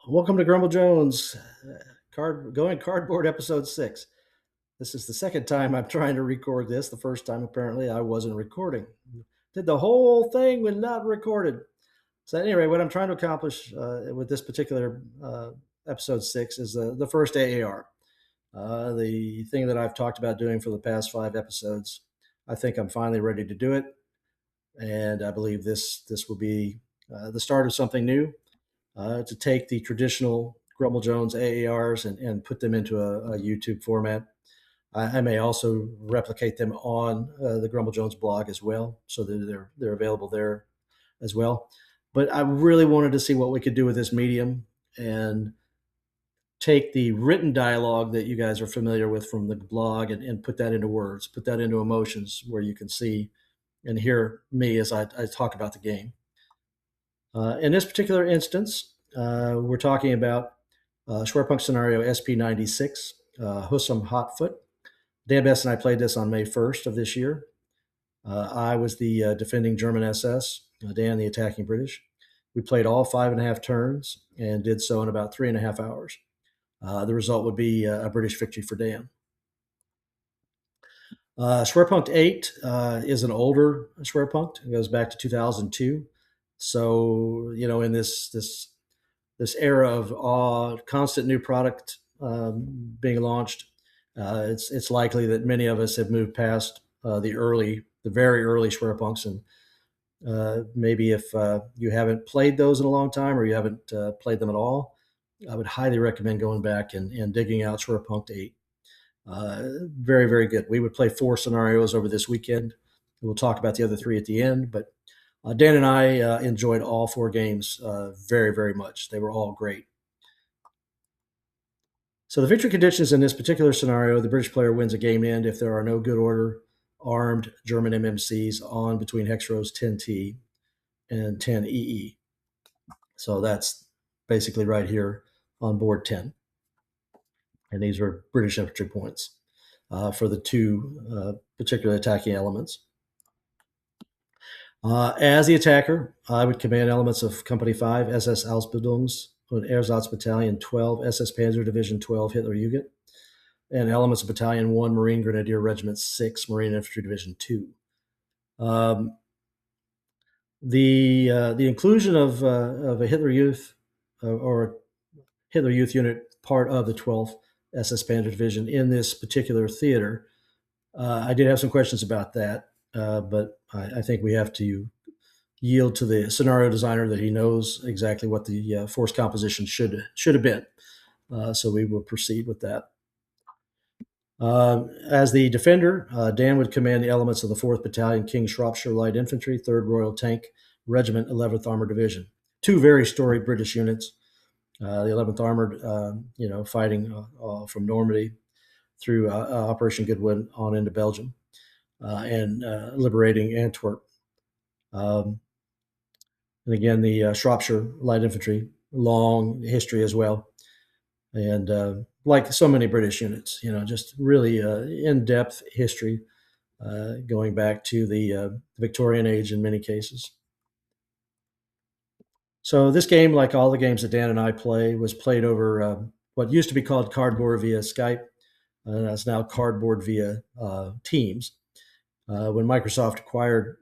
Welcome to GrumbleJones, going cardboard episode 6. This is the second time I'm trying to record this. The first time, apparently, I wasn't recording. Did the whole thing was not recorded. So anyway, what I'm trying to accomplish with this particular episode 6 is the first AAR. The thing that I've talked about doing for the past 5 episodes. I think I'm finally ready to do it, and I believe this will be the start of something new. To take the traditional GrumbleJones AARs and put them into a YouTube format. I may also replicate them on the GrumbleJones blog as well, so that they're available there as well. But I really wanted to see what we could do with this medium and take the written dialogue that you guys are familiar with from the blog and put that into words, put that into emotions where you can see and hear me as I talk about the game. In this particular instance, we're talking about Schwerpunkt scenario SP96 Husum Hotfoot. Dan Best and I played this on May 1st of this year. I was the defending German SS, Dan the attacking British. We played all 5.5 turns and did so in about 3.5 hours. The result would be a British victory for Dan. Schwerpunkt 8 is an older Schwerpunkt. It goes back to 2002. So, in this era of constant new product being launched, it's likely that many of us have moved past the very early Schwerpunkts, and maybe if you haven't played those in a long time or you haven't played them at all, I would highly recommend going back and digging out Schwerpunkt 8. Very, very good. We would play 4 scenarios over this weekend. We'll talk about the other 3 at the end, but Dan and I enjoyed all 4 games very, very much. They were all great. So the victory conditions in this particular scenario, the British player wins a game end if there are no good order armed German MMCs on between hex rows 10T and 10EE. So that's basically right here on board 10. And these are British infantry points for the 2 particular attacking elements. As the attacker, I would command elements of Company 5 SS Ausbildungs und Ersatz Battalion 12 SS Panzer Division 12 Hitler Jugend, and elements of Battalion 1 Marine Grenadier Regiment 6 Marine Infantry Division 2. The inclusion of a Hitler Youth or Hitler Youth unit part of the 12th SS Panzer Division in this particular theater, I did have some questions about that, but I think we have to yield to the scenario designer that he knows exactly what the force composition should have been. So we will proceed with that. As the defender, Dan would command the elements of the 4th Battalion King Shropshire Light Infantry, 3rd Royal Tank Regiment, 11th Armored Division. 2 very storied British units. The 11th Armored, fighting from Normandy through Operation Goodwin on into Belgium and liberating Antwerp. And again, the Shropshire Light Infantry, long history as well. And like so many British units, just really in-depth history going back to the Victorian age in many cases. So this game, like all the games that Dan and I play, was played over what used to be called cardboard via Skype. That's now cardboard via Teams. When Microsoft acquired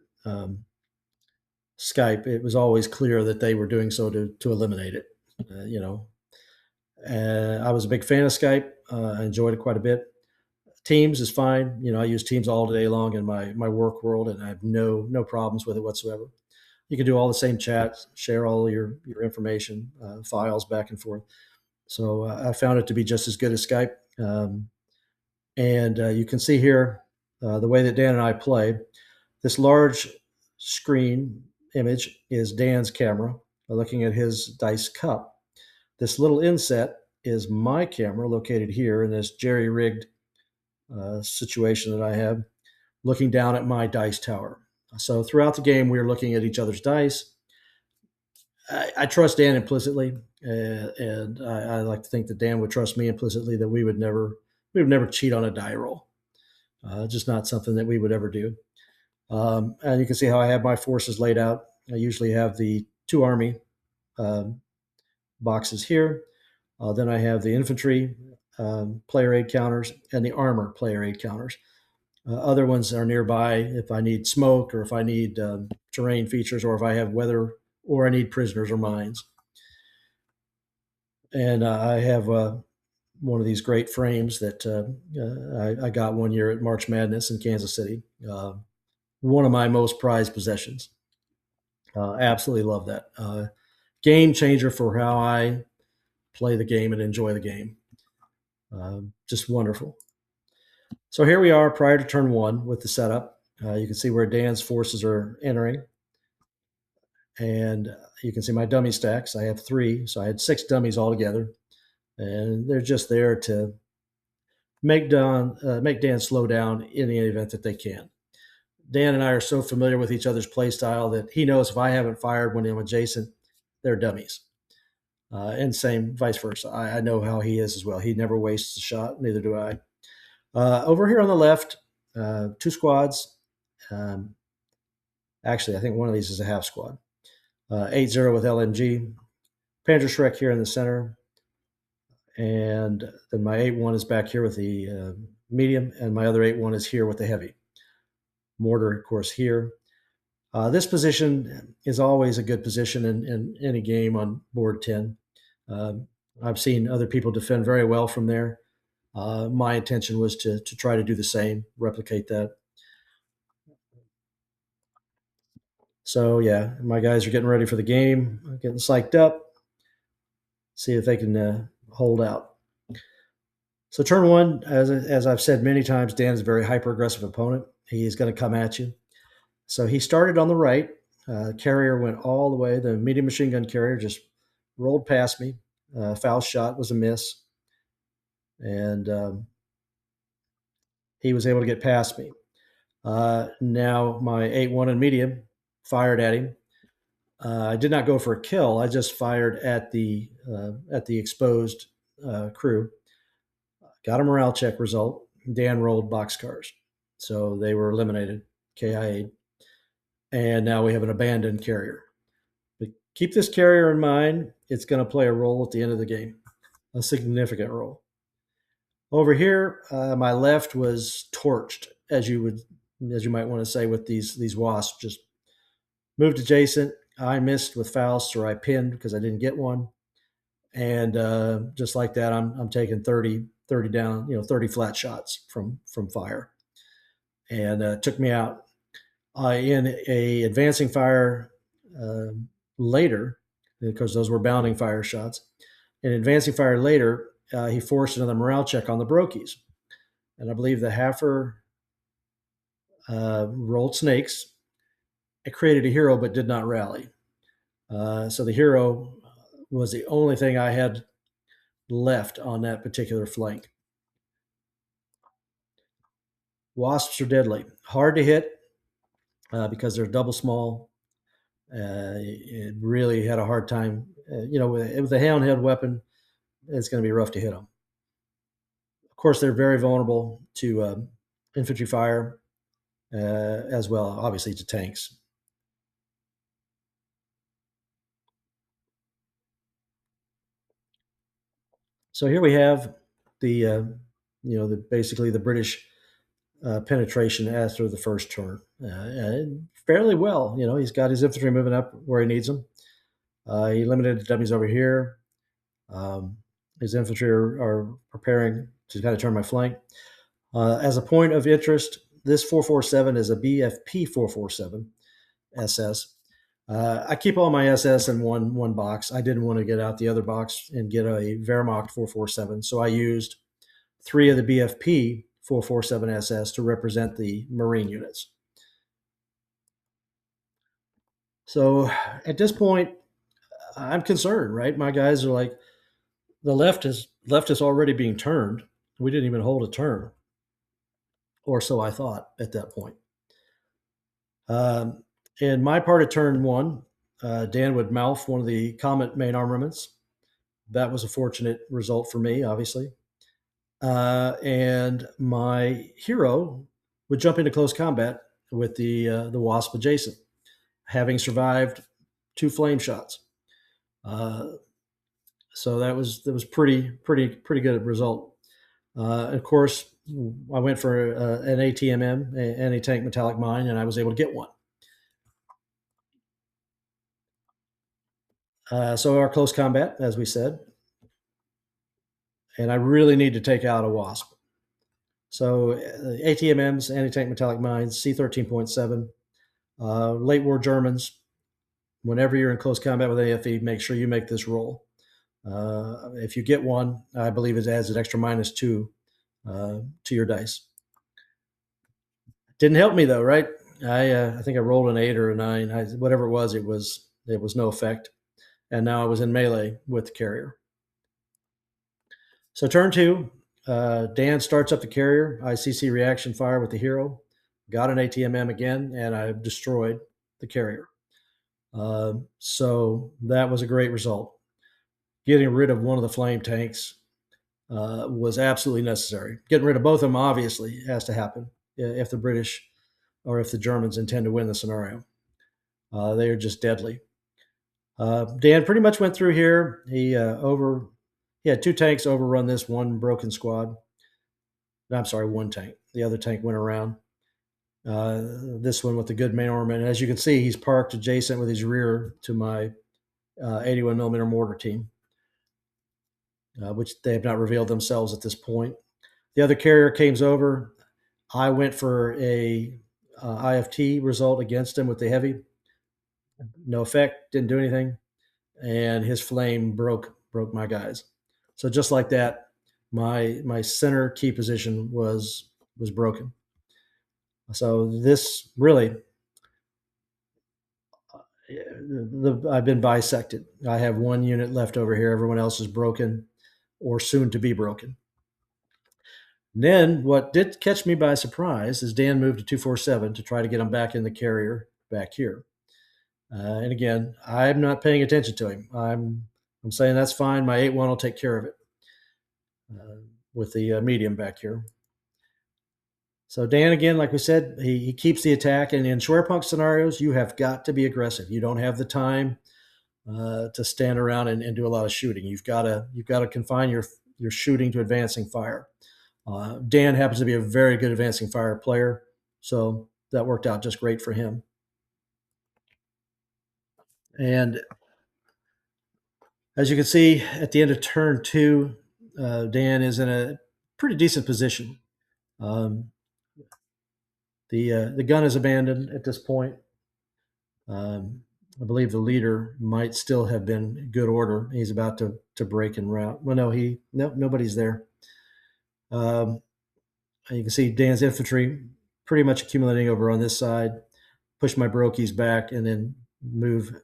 Skype, it was always clear that they were doing so to eliminate it. I was a big fan of Skype. I enjoyed it quite a bit. Teams is fine. I use Teams all day long in my work world, and I have no problems with it whatsoever. You can do all the same chats, share all your information, files back and forth. So I found it to be just as good as Skype. And you can see here the way that Dan and I play. This large screen image is Dan's camera looking at his dice cup. This little inset is my camera located here in this jerry-rigged situation that I have, looking down at my dice tower. So throughout the game, we are looking at each other's dice. I trust Dan implicitly, and I like to think that Dan would trust me implicitly that we would never cheat on a die roll. Just not something that we would ever do. And you can see how I have my forces laid out. I usually have the 2 Army boxes here. Then I have the infantry player aid counters and the armor player aid counters. Other ones are nearby if I need smoke or if I need terrain features or if I have weather or I need prisoners or mines. And I have one of these great frames that I got one year at March Madness in Kansas City. One of my most prized possessions. Absolutely love that. Game changer for how I play the game and enjoy the game. Just wonderful. So here we are prior to turn one with the setup. You can see where Dan's forces are entering. And you can see my dummy stacks. I have 3, so I had 6 dummies altogether. And they're just there to make Dan slow down in the event that they can. Dan and I are so familiar with each other's play style that he knows if I haven't fired when I'm adjacent, they're dummies. And same vice versa. I know how he is as well. He never wastes a shot. Neither do I. Over here on the left, 2 squads. Actually, I think one of these is a half squad. 8-0 with LMG. Panzerschreck here in the center. And then my 8-1 is back here with the medium, and my other 8-1 is here with the heavy. Mortar, of course, here. This position is always a good position in any game on board 10. I've seen other people defend very well from there. My intention was to try to do the same, replicate that. So yeah, my guys are getting ready for the game, getting psyched up, see if they can hold out. So turn one, as I've said many times, Dan is a very hyper-aggressive opponent. He is going to come at you. So he started on the right. Carrier went all the way. The medium machine gun carrier just rolled past me. Foul shot was a miss. And he was able to get past me. Now my 8-1 and medium fired at him. I did not go for a kill. I just fired at the exposed crew. Got a morale check result. Dan rolled boxcars. So they were eliminated, KIA'd. And now we have an abandoned carrier. But keep this carrier in mind. It's going to play a role at the end of the game, a significant role. Over here, my left was torched, as you might want to say, with these wasps. Just moved adjacent. I missed with Faust, or I pinned because I didn't get one. And just like that, I'm taking 30 down, 30 flat shots from fire, and took me out. In a advancing fire later, because those were bounding fire shots. In advancing fire later, he forced another morale check on the Brokies, and I believe the Haffer rolled snakes. It created a hero, but did not rally. So the hero was the only thing I had left on that particular flank. Wasps are deadly, hard to hit because they're double small. It really had a hard time. With a handheld weapon, it's going to be rough to hit them. Of course, they're very vulnerable to infantry fire as well, obviously, to tanks. So here we have the basically the British penetration after the first turn. Fairly well. He's got his infantry moving up where he needs them. He limited the dummies over here. His infantry are preparing to kind of turn my flank. As a point of interest, this 447 is a BFP 447 SS. I keep all my SS in one box. I didn't want to get out the other box and get a Wehrmacht 447, so I used 3 of the BFP 447 SS to represent the Marine units. So at this point, I'm concerned, right? My guys are like, the left is already being turned. We didn't even hold a turn, or so I thought at that point. In my part of turn one, Dan would mouth one of the Comet main armaments. That was a fortunate result for me, obviously. And my hero would jump into close combat with the Wasp adjacent, having survived 2 flame shots. So that was pretty good result. Of course, I went for an ATMM, anti-tank metallic mine, and I was able to get one. So our close combat, as we said, and I really need to take out a wasp. So ATMMs, anti-tank metallic mines, C13.7, late war Germans. Whenever you're in close combat with AFE, make sure you make this roll. If you get one, I believe it adds an extra -2 to your dice. Didn't help me though, right? I think I rolled an 8 or a 9, whatever it was. It was no effect, and now I was in melee with the carrier. So turn 2, Dan starts up the carrier. I CC reaction fire with the hero, got an ATMM again, and I destroyed the carrier. So that was a great result. Getting rid of one of the flame tanks was absolutely necessary. Getting rid of both of them obviously has to happen if the British or if the Germans intend to win the scenario. They are just deadly. Dan pretty much went through here. He had 2 tanks overrun this one broken squad. I'm sorry, 1 tank. The other tank went around. This one with the good main armament. And as you can see, he's parked adjacent with his rear to my 81 millimeter mortar team, which they have not revealed themselves at this point. The other carrier came over. I went for a IFT result against him with the heavy. No effect, didn't do anything, and his flame broke my guys. So just like that, my center key position was broken. So this really, I've been bisected. I have 1 unit left over here. Everyone else is broken or soon to be broken. Then what did catch me by surprise is Dan moved to 247 to try to get him back in the carrier back here. And again, I'm not paying attention to him. I'm saying that's fine. My 8-1 will take care of it with the medium back here. So Dan, again, like we said, he keeps the attack. And in Schwerpunkt scenarios, you have got to be aggressive. You don't have the time to stand around and do a lot of shooting. You've got to confine your shooting to advancing fire. Dan happens to be a very good advancing fire player, so that worked out just great for him. And as you can see, at the end of turn 2, Dan is in a pretty decent position. The gun is abandoned at this point. I believe the leader might still have been in good order. He's about to break en route. Well, no, nobody's there. You can see Dan's infantry pretty much accumulating over on this side. Push my brokies back and then move,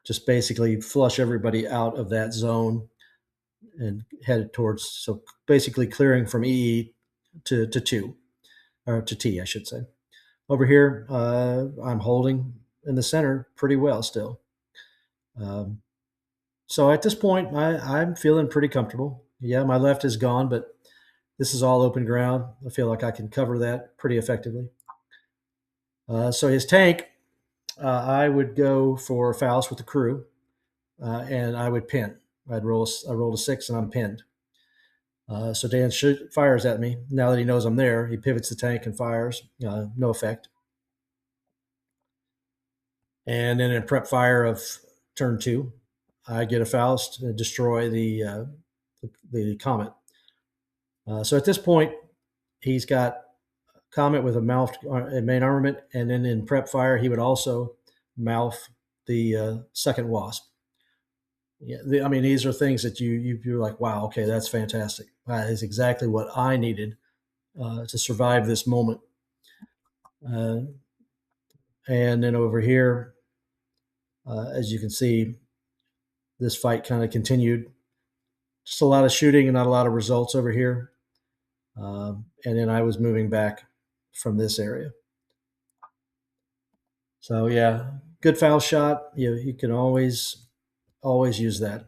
just basically flush everybody out of that zone and headed towards, so basically clearing from EE to 2, or to T, I should say. Over here, I'm holding in the center pretty well still. So at this point, I'm feeling pretty comfortable. Yeah, my left is gone, but this is all open ground. I feel like I can cover that pretty effectively. So his tank, I would go for Faust with the crew, and I would pin. I rolled a 6, and I'm pinned. So Dan fires at me. Now that he knows I'm there, he pivots the tank and fires. No effect. And then in prep fire of turn 2, I get a Faust and destroy the Comet. So at this point, he's got Comet with a mouthed main armament, and then in prep fire, he would also mouth the second Wasp. Yeah, I mean, these are things that you're like, wow, okay, that's fantastic. That is exactly what I needed to survive this moment. And then over here, as you can see, this fight kind of continued. Just a lot of shooting and not a lot of results over here. And then I was moving back from this area. So yeah, good foul shot. You can always use that.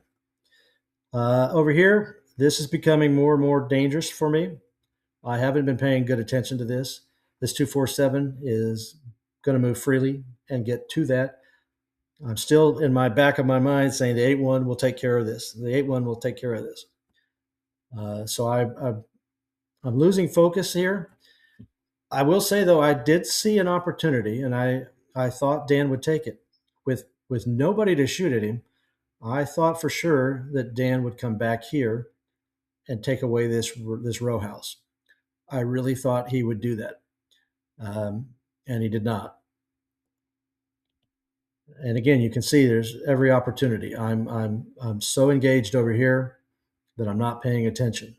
Over here, this is becoming more and more dangerous for me. I haven't been paying good attention to this. This 247 is going to move freely and get to that. I'm still in my back of my mind saying the 8-1 will take care of this. The 8-1 will take care of this. So I'm losing focus here. I will say though, I did see an opportunity, and I thought Dan would take it with nobody to shoot at him. I thought for sure that Dan would come back here and take away this row house. I really thought he would do that, and he did not. And again, you can see there's every opportunity. I'm so engaged over here that I'm not paying attention.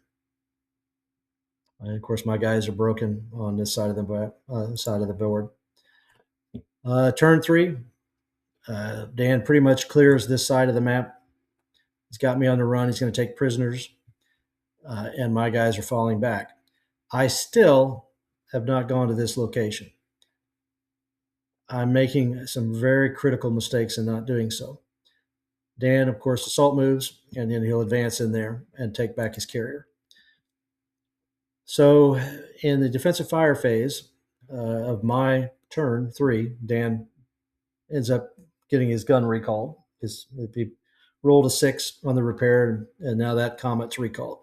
And of course, my guys are broken on this side of the board. Turn 3, Dan pretty much clears this side of the map. He's got me on the run. He's going to take prisoners, and my guys are falling back. I still have not gone to this location. I'm making some very critical mistakes in not doing so. Dan, of course, assault moves, and then he'll advance in there and take back his carrier. So in the defensive fire phase of my turn 3, Dan ends up getting his gun recalled. He rolled a 6 on the repair, and now that Comet's recalled.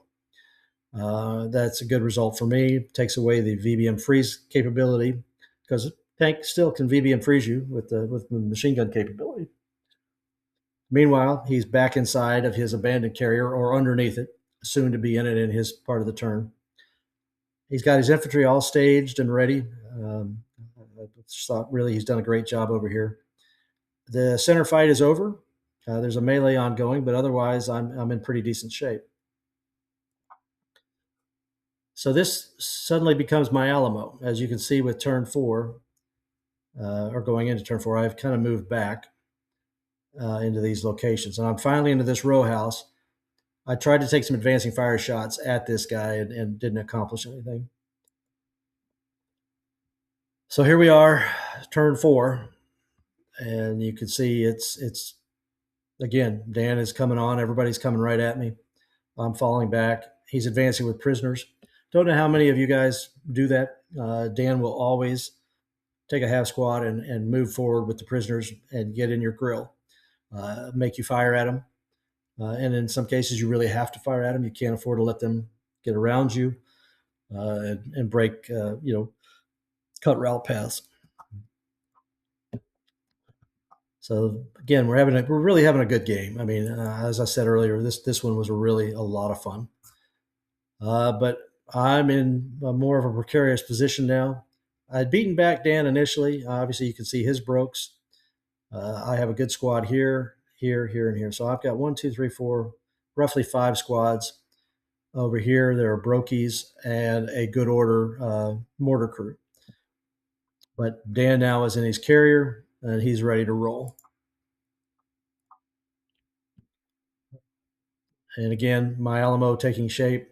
That's a good result for me. Takes away the VBM freeze capability, because tank still can VBM freeze you with the machine gun capability. Meanwhile, he's back inside of his abandoned carrier, or underneath it, soon to be in it in his part of the turn. He's got his infantry all staged and ready. I just thought really he's done a great job over here. The center fight is over. There's a melee ongoing, but otherwise I'm in pretty decent shape. So this suddenly becomes my Alamo. As you can see with turn 4, or going into turn 4, I've kind of moved back into these locations. And I'm finally into this row house. I tried to take some advancing fire shots at this guy and didn't accomplish anything. So here we are, turn 4. And you can see it's again, Dan is coming on. Everybody's coming right at me. I'm falling back. He's advancing with prisoners. Don't know how many of you guys do that. Dan will always take a half squad and move forward with the prisoners and get in your grill, make you fire at them. And in some cases, you really have to fire at them. You can't afford to let them get around you and break, cut route paths. So again, we're really having a good game. I mean, as I said earlier, this one was really a lot of fun. But I'm in more of a precarious position now. I'd beaten back Dan initially. Obviously, you can see his brokes. I have a good squad here, here, here, and here. So I've got 1, 2, 3, 4, roughly 5 squads over here. There are brokies and a good order mortar crew. But Dan now is in his carrier, and he's ready to roll. And again, my Alamo taking shape.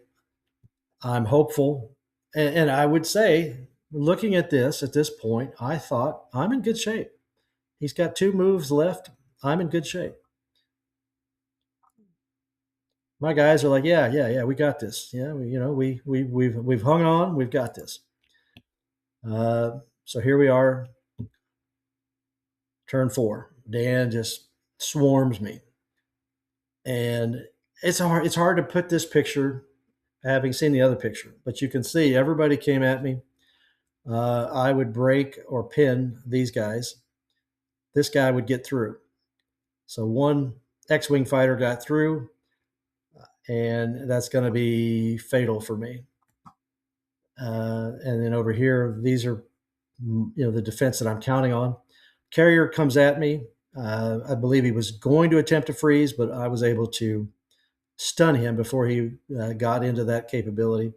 I'm hopeful. And I would say, looking at this point, I thought I'm in good shape. He's got 2 moves left. I'm in good shape. My guys are like, yeah, we got this. Yeah, we've hung on. We've got this. So here we are, turn 4. Dan just swarms me, and it's hard to put this picture, having seen the other picture, but you can see everybody came at me. I would break or pin these guys. This guy would get through. So one X-Wing fighter got through, and that's going to be fatal for me. And then over here, these are the defense that I'm counting on. Carrier comes at me. I believe he was going to attempt to freeze, but I was able to stun him before he got into that capability.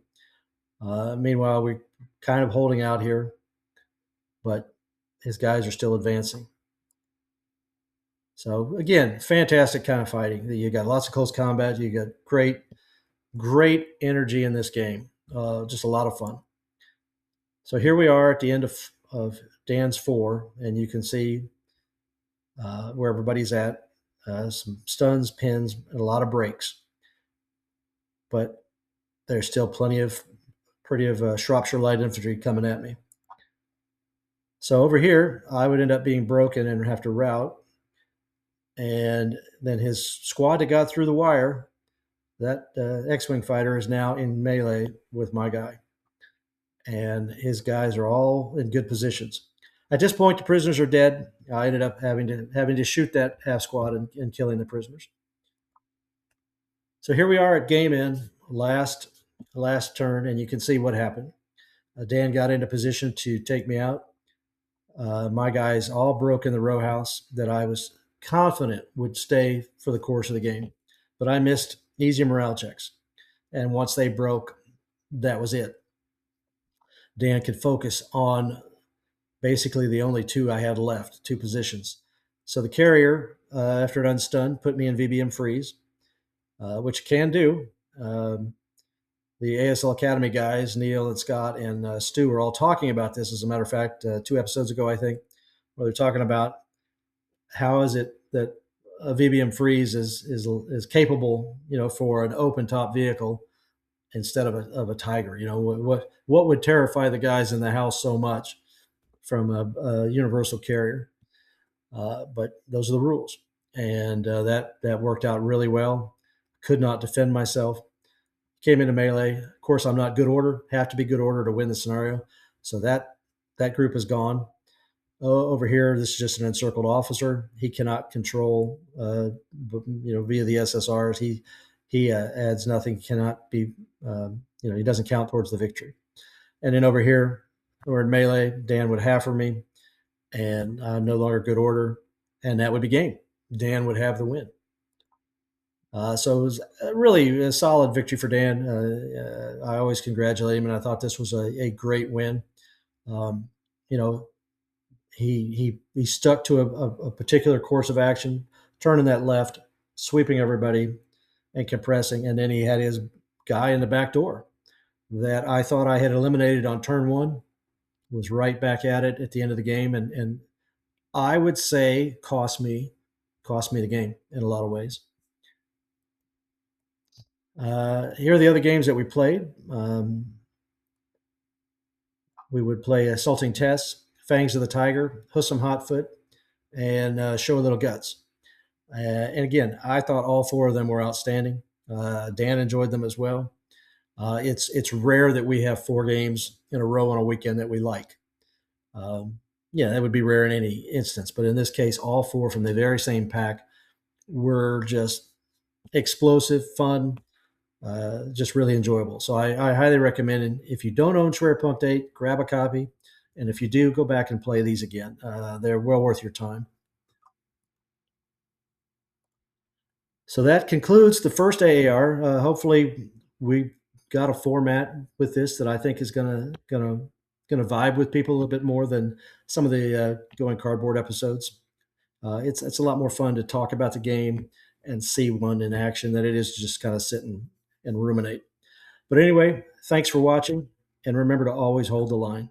Meanwhile, we're kind of holding out here, but his guys are still advancing. So again, fantastic kind of fighting. You got lots of close combat. You got great energy in this game. Just a lot of fun. So here we are at the end of Dan's 4, and you can see where everybody's at. Some stuns, pins, and a lot of breaks. But there's still plenty of Shropshire Light Infantry coming at me. So over here, I would end up being broken and have to route. And then his squad that got through the wire, that X-Wing fighter is now in melee with my guy. And his guys are all in good positions. At this point, the prisoners are dead. I ended up having to shoot that half squad and killing the prisoners. So here we are at game end, last turn, and you can see what happened. Dan got into position to take me out. My guys all broke in the row house that I was confident would stay for the course of the game, but I missed easy morale checks. And once they broke, that was it. Dan could focus on basically the only two I had left, two positions. So the carrier, after it unstunned, put me in VBM freeze, which can do. The ASL Academy guys, Neil and Scott and Stu, were all talking about this. As a matter of fact, 2 episodes ago, I think, where they're talking about how is it that a VBM freeze is capable, for an open top vehicle instead of a Tiger. What would terrify the guys in the house so much from a universal carrier? But those are the rules, and that worked out really well. Could not defend myself. Came into melee. Of course, I'm not good order. Have to be good order to win the scenario. So that group is gone. Over here, this is just an encircled officer. He cannot control, via the SSRs. He adds nothing. Cannot be, he doesn't count towards the victory. And then over here, we're in melee. Dan would halfer me, and I'm no longer good order, and that would be game. Dan would have the win. So it was really a solid victory for Dan. I always congratulate him, and I thought this was a great win. He stuck to a particular course of action, turning that left, sweeping everybody, and compressing. And then he had his guy in the back door that I thought I had eliminated on turn 1, was right back at it at the end of the game, and I would say cost me the game in a lot of ways. Here are the other games that we played. We would play Assaulting Tests, Fangs of the Tiger, Husum Hotfoot, and Show a Little Guts. And again, I thought all 4 of them were outstanding. Dan enjoyed them as well. It's rare that we have 4 games in a row on a weekend that we like. That would be rare in any instance. But in this case, all 4 from the very same pack were just explosive, fun, just really enjoyable. So I highly recommend it. If you don't own Schwerpunkt 8, grab a copy. And if you do, go back and play these again. They're well worth your time. So that concludes the first AAR. Hopefully, we got a format with this that I think is gonna vibe with people a little bit more than some of the Going Cardboard episodes. It's a lot more fun to talk about the game and see one in action than it is to just kind of sit and ruminate. But anyway, thanks for watching, and remember to always hold the line.